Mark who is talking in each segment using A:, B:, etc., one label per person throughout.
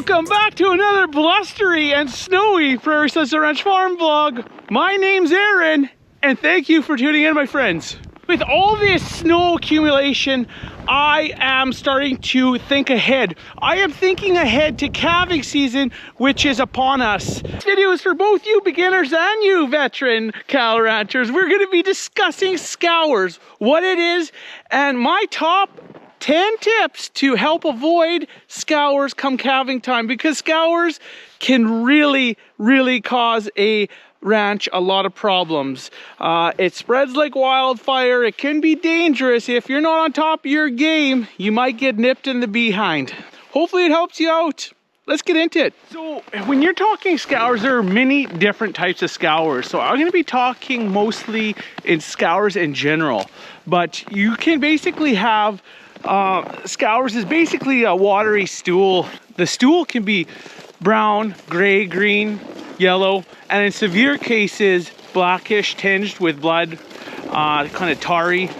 A: Welcome back to another blustery and snowy Prairie Sunset Ranch farm vlog. My name's Aaron, and thank you for tuning in, my friends. With all this snow accumulation, I am starting to think ahead. I am thinking ahead to calving season, which is upon us. This video is for both you beginners and you veteran cow ranchers. We're going to be discussing SCOURS, what it is, and my top 10 tips to help avoid SCOURS come calving time, because SCOURS can really cause a ranch a lot of problems. It spreads like wildfire. It can be dangerous. If you're not on top of your game, you might get nipped in the behind. Hopefully it helps you out. Let's get into it. So when you're talking SCOURS, there are many different types of SCOURS. So I'm going to be talking mostly in SCOURS in general, but you can basically have SCOURS is basically a watery stool. The stool can be brown, gray, green, yellow, and in severe cases blackish tinged with blood, kind of tarry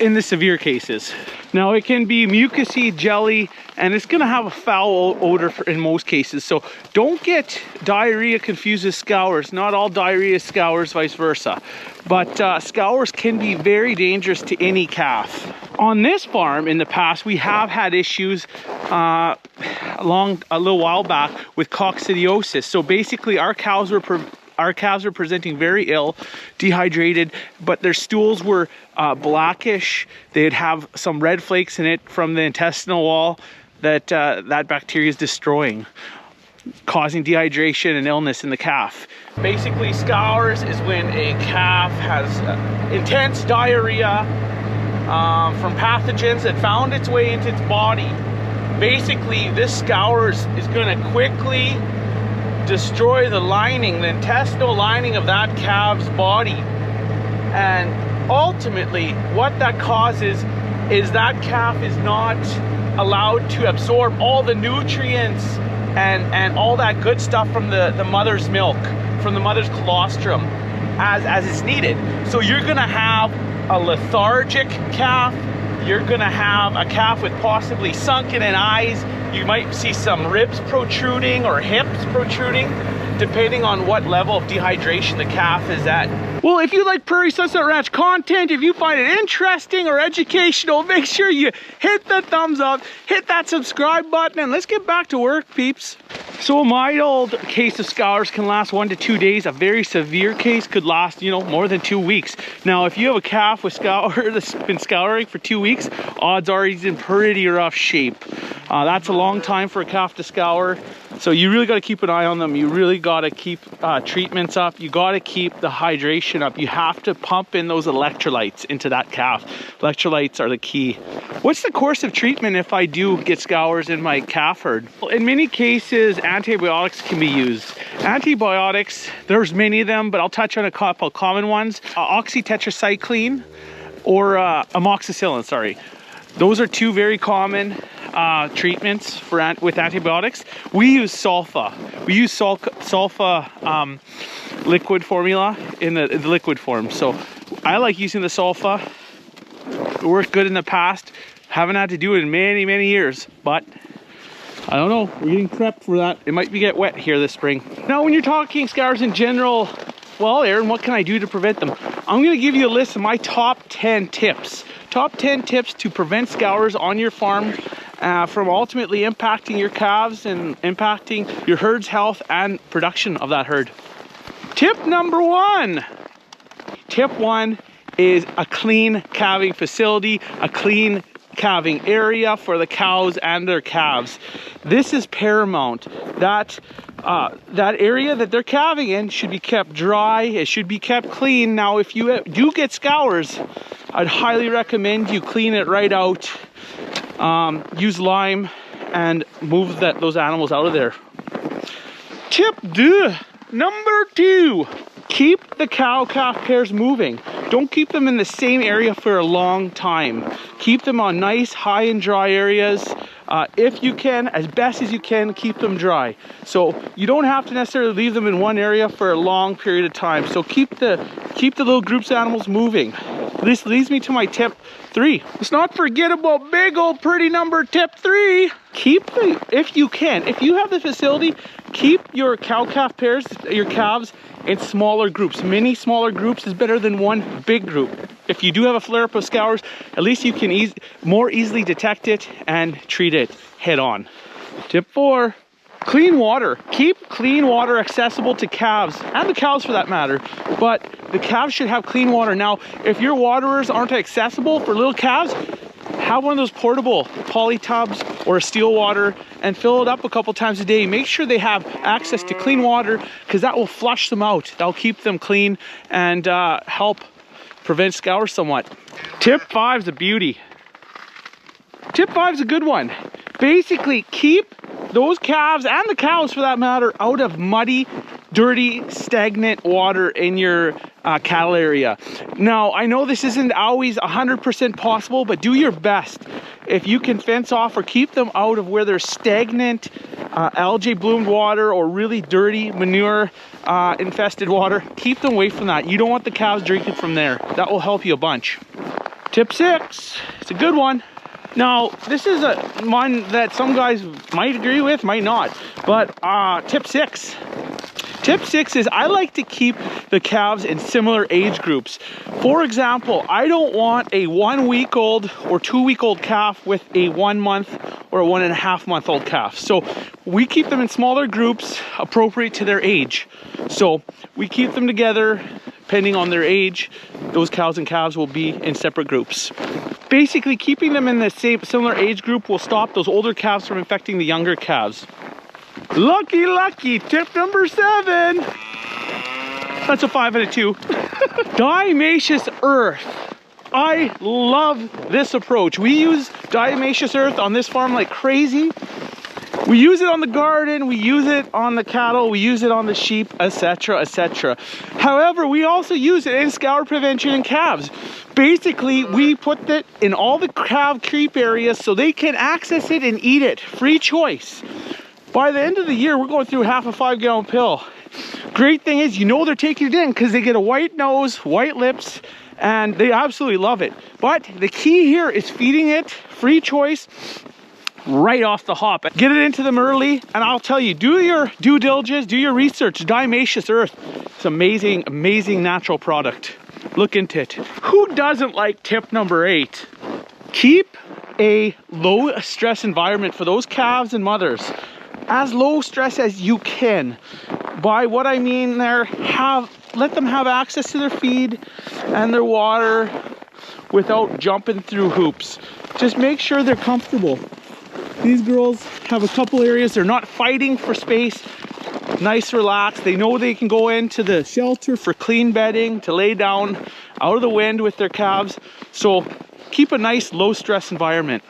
A: in the severe cases. Now it can be mucousy, jelly, and it's going to have a foul odor in most cases. So don't get diarrhea confused with SCOURS. Not all diarrhea is SCOURS, vice versa. But SCOURS can be very dangerous to any calf. On this farm in the past, we have had issues a little while back with coccidiosis. So basically our calves were presenting very ill, dehydrated, but their stools were blackish. They'd have some red flakes in it from the intestinal wall that that bacteria is destroying, causing dehydration and illness in the calf. Basically, SCOURS is when a calf has intense diarrhea from pathogens that found its way into its body. Basically, this SCOURS is going to quickly destroy the lining, the intestinal lining of that calf's body, and ultimately what that causes is that calf is not allowed to absorb all the nutrients and all that good stuff from the mother's milk, from the mother's colostrum as it's needed. So you're gonna have a lethargic calf, you're gonna have a calf with possibly sunken in eyes. You might see some ribs protruding or hips protruding, depending on what level of dehydration the calf is at. Well, if you like Prairie Sunset Ranch content, if you find it interesting or educational, make sure you hit the thumbs up, hit that subscribe button, and let's get back to work, peeps. So a mild case of SCOURS can last 1 to 2 days. A very severe case could last, more than 2 weeks. Now, if you have a calf with SCOUR that's been scouring for 2 weeks, odds are he's in pretty rough shape. That's a long time for a calf to scour. So you really got to keep an eye on them. You really got to keep treatments up. You got to keep the hydration up. You have to pump in those electrolytes into that calf. Electrolytes are the key. What's the course of treatment if I do get SCOURS in my calf herd? Well, in many cases, antibiotics can be used. Antibiotics, there's many of them, but I'll touch on a couple common ones. Oxytetracycline or amoxicillin, sorry. Those are two very common treatments with antibiotics. We use sulfa. We use sulfa liquid formula in the liquid form. So I like using the sulfa. It worked good in the past. Haven't had to do it in many years, but I don't know. We're getting prepped for that. It might get wet here this spring. Now, when you're talking SCOURS in general, well, Aaron, what can I do to prevent them? I'm going to give you a list of my top 10 tips. Top 10 tips to prevent SCOURS on your farm from ultimately impacting your calves and impacting your herd's health and production of that herd. Tip number 1. Tip 1 is a clean calving facility, a clean calving area for the cows and their calves. This is paramount. That area that they're calving in should be kept dry. It should be kept clean. Now, if you do get SCOURS, I'd highly recommend you clean it right out. Use lime and move those animals out of there. Tip number 2. Keep the cow-calf pairs moving. Don't keep them in the same area for a long time. Keep them on nice, high and dry areas. If you can, as best as you can, keep them dry. So you don't have to necessarily leave them in one area for a long period of time. So keep the little groups of animals moving. this leads me to my tip 3. Let's not forget about big old pretty number tip 3. If you can, if you have the facility, keep your cow-calf pairs, your calves, in smaller groups. Many smaller groups is better than one big group. If you do have a flare-up of scours, at least you can more easily detect it and treat it head on. Tip 4. Clean water. Keep clean water accessible to calves, and the cows for that matter, but the calves should have clean water. Now, if your waterers aren't accessible for little calves, have one of those portable poly tubs or a steel water and fill it up a couple times a day. Make sure they have access to clean water, because that will flush them out. That'll keep them clean and help prevent scours somewhat. Tip 5 is a beauty. Tip 5 is a good one. Basically, keep those calves, and the cows for that matter, out of muddy, dirty, stagnant water in your cattle area. Now, I know this isn't always 100% possible, but do your best. If you can fence off or keep them out of where there's stagnant, algae bloomed water or really dirty manure infested water, keep them away from that. You don't want the cows drinking from there. That will help you a bunch. Tip 6, it's a good one. Now, this is one that some guys might agree with, might not, but tip 6. Tip 6 is I like to keep the calves in similar age groups. For example, I don't want a 1 week old or 2 week old calf with a 1 month or a 1.5 month old calf. So we keep them in smaller groups appropriate to their age. So we keep them together depending on their age. Those cows and calves will be in separate groups. Basically, keeping them in the same similar age group will stop those older calves from infecting the younger calves. Lucky, tip number 7. That's a 5 out of 2. Diatomaceous earth. I love this approach. We use diatomaceous earth on this farm like crazy. We use it on the garden, we use it on the cattle, we use it on the sheep, etc., etc. However, we also use it in scour prevention in calves. Basically, we put it in all the calf creep areas so they can access it and eat it, free choice. By the end of the year, we're going through half a 5-gallon pill. Great thing is, you know they're taking it in because they get a white nose, white lips, and they absolutely love it. But the key here is feeding it free choice right off the hop. Get it into them early, and I'll tell you, do your due diligence, do your research. Diatomaceous earth, it's amazing, amazing natural product. Look into it. Who doesn't like tip number 8? Keep a low stress environment for those calves and mothers. As low stress as you can. By what I mean there, let them have access to their feed and their water without jumping through hoops. Just make sure they're comfortable. These girls have a couple areas, they're not fighting for space. Nice, relaxed. They know they can go into the shelter for clean bedding, to lay down out of the wind with their calves. So keep a nice low stress environment.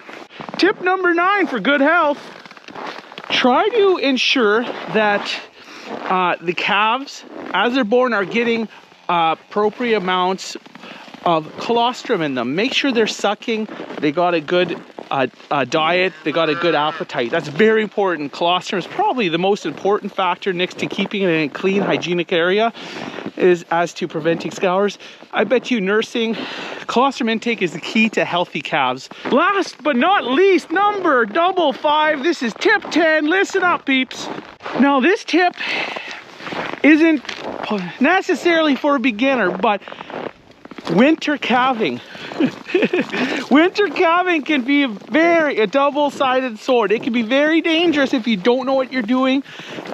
A: Tip number 9 for good health. Try to ensure that the calves, as they're born, are getting appropriate amounts of colostrum in them. Make sure they're sucking, they got a good diet, they got a good appetite. That's very important. Colostrum is probably the most important factor next to keeping it in a clean, hygienic area as to preventing scours. I bet you nursing, colostrum intake is the key to healthy calves. Last but not least, number 5. This is tip 10. Listen up, peeps. Now, this tip isn't necessarily for a beginner, but winter calving. Winter calving can be a double-sided sword. It can be very dangerous if you don't know what you're doing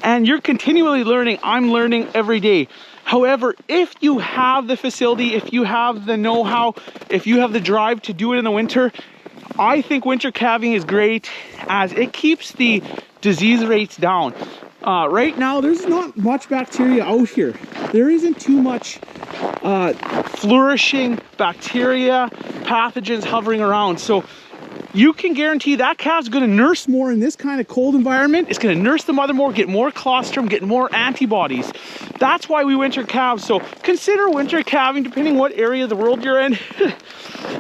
A: and you're continually learning. I'm learning every day. However, if you have the facility, if you have the know-how, if you have the drive to do it in the winter, I think winter calving is great as it keeps the disease rates down. Right now, there's not much bacteria out here. There isn't too much flourishing bacteria, pathogens hovering around. So you can guarantee that calf's going to nurse more in this kind of cold environment. It's going to nurse the mother more, get more colostrum, get more antibodies. That's why we winter calve. So consider winter calving depending what area of the world you're in.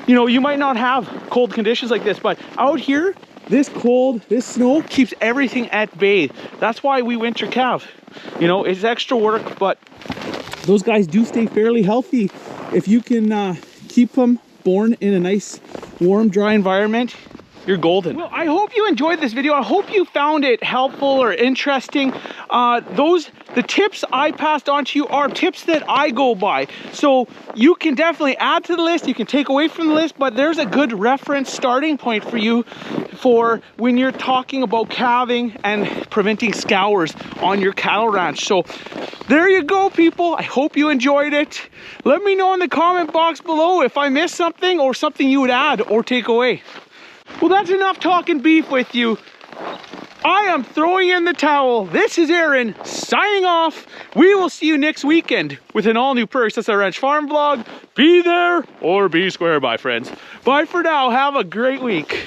A: You know, you might not have cold conditions like this, but out here, this cold, this snow keeps everything at bay. That's why we winter calve. You know, it's extra work, but those guys do stay fairly healthy if you can keep them born in a nice, warm, dry environment, you're golden. Well, I hope you enjoyed this video. I hope you found it helpful or interesting. The tips I passed on to you are tips that I go by. So you can definitely add to the list, you can take away from the list, but there's a good reference starting point for you for when you're talking about calving and preventing scours on your cattle ranch. So there you go, people. I hope you enjoyed it. Let me know in the comment box below if I missed something or something you would add or take away. Well, that's enough talking beef with you. I am throwing in the towel. This is Aaron signing off. We will see you next weekend with an all-new Prairie Sunset Ranch farm vlog. Be there or be square. Bye, friends. Bye for now. Have a great week.